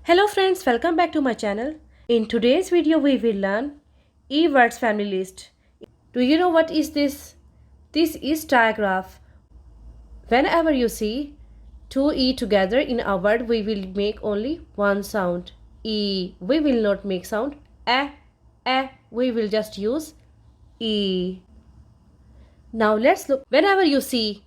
Hello friends, welcome back to my channel. In today's video we will learn E words family list. Do you know what is this? This is digraph. Whenever you see two E together in a word, we will make only one sound. E. We will not make sound a. We will just use E. Now let's look. Whenever you see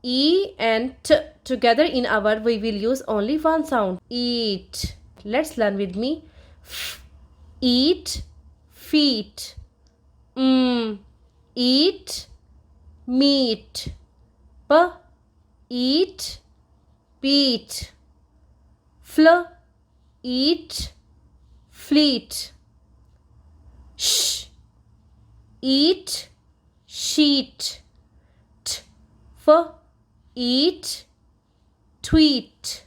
E and T together in a word, we will use only one sound. Eat. Let's learn with me. Eat, feet. Eat, meat. Eat, beat. Eat, fleet. Eat, sheet. Eat, tweet.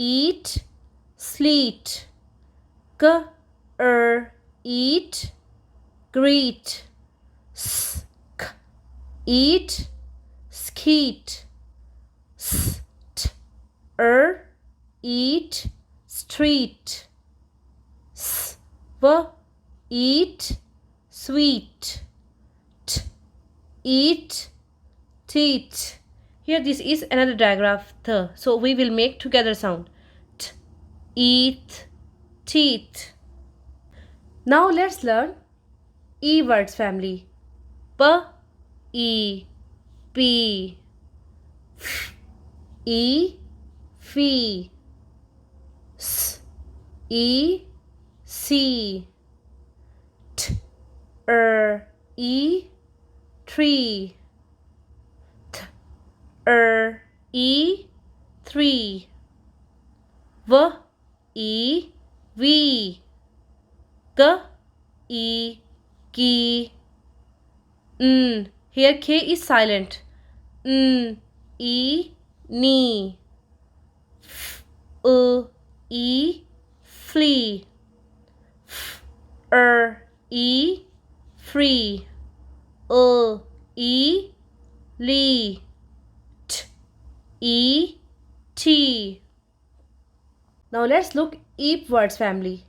Eat, sleet. Eat, greet. Eat, skeet. Eat, street. Eat, sweet. Eat, teeth. Here this is another digraph th. So we will make together sound. T, eat, teeth. Now let's learn E words family. E, P. E, fee. E, C. E, tree. E, three. E, we. E, key. Here K is silent. E, knee. E, flea. E, free. E, lee. E, tea. Now let's look E words family.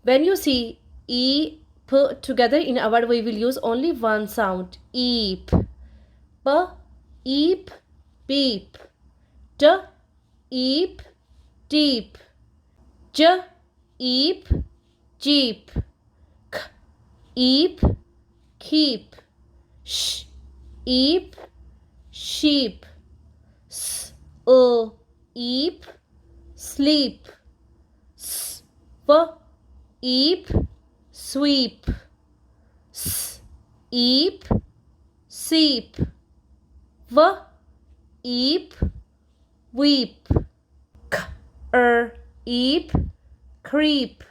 When you see E, P together in a word, we will use only one sound. Eep. P, eep, beep. D, eep, deep. J, eep, jeep. K, eep, keep. Sh, eep, sheep. S, eep, sleep. S, eep, sweep. Eep, seep. Eep, weep. Eep, creep.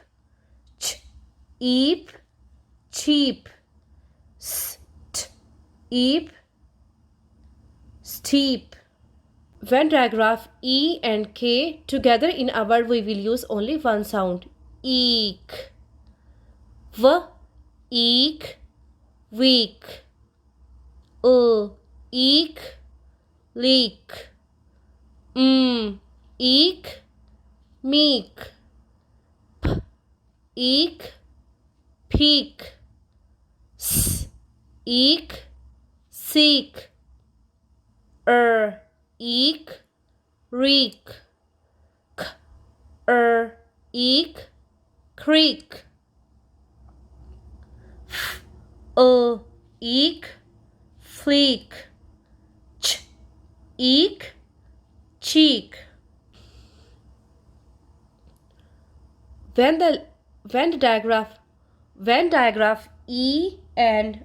Eep, cheap. Eep, steep. When digraph E and K together in a word, we will use only one sound. Eek. Eek, week. Eek, leak. Eek, meek. Eek, peak. Eek, seek. Eek, reek. Eek, creek. Eek, fleek. Eek, cheek. When digraph E and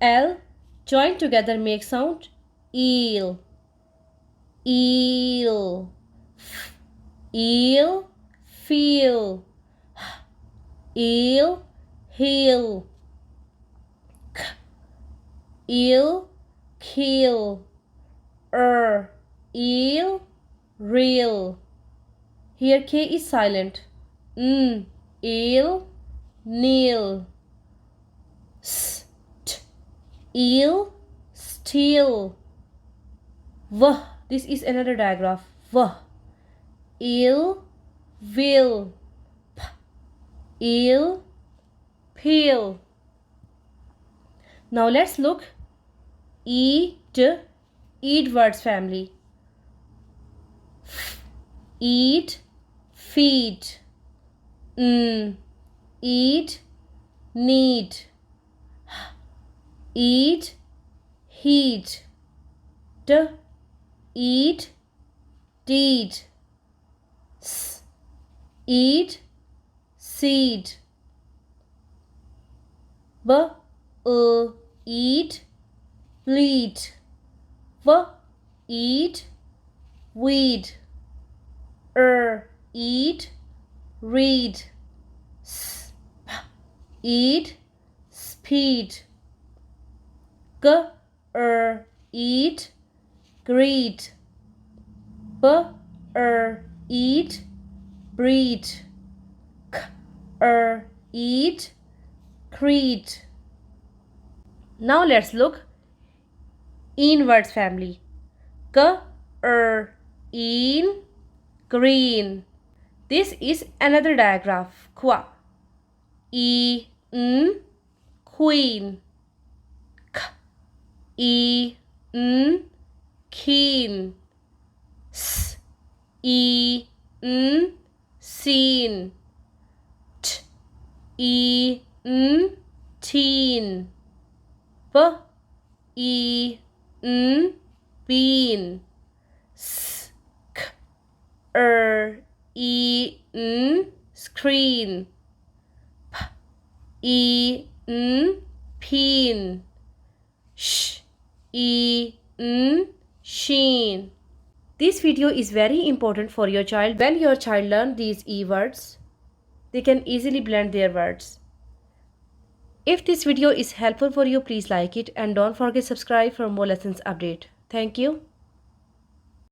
L join together make sound eel. Eel. Eel, feel. Eel, heel. Eel, kill. Eel, real. Here K is silent. Eel, kneel. Eel, steal. This is another digraph. ill, will, ill, peel. Now let's look eat, eat words family. Eat, feed, eat, need, eat, heat, eat, deed, eat, seed, eat, bleed, eat, weed, eat, read, eat, speed, eat, greet, eat, breed, eat, creed. Now let's look in words family. In, green. This is another diagraph. Qua. In, queen. In, keen. In, seen. In, teen. In, bean. In, screen. In, peen. In, sheen. This video is very important for your child. When your child learns these E words, they can easily blend their words. If this video is helpful for you, please like it and don't forget to subscribe for more lessons update. Thank you.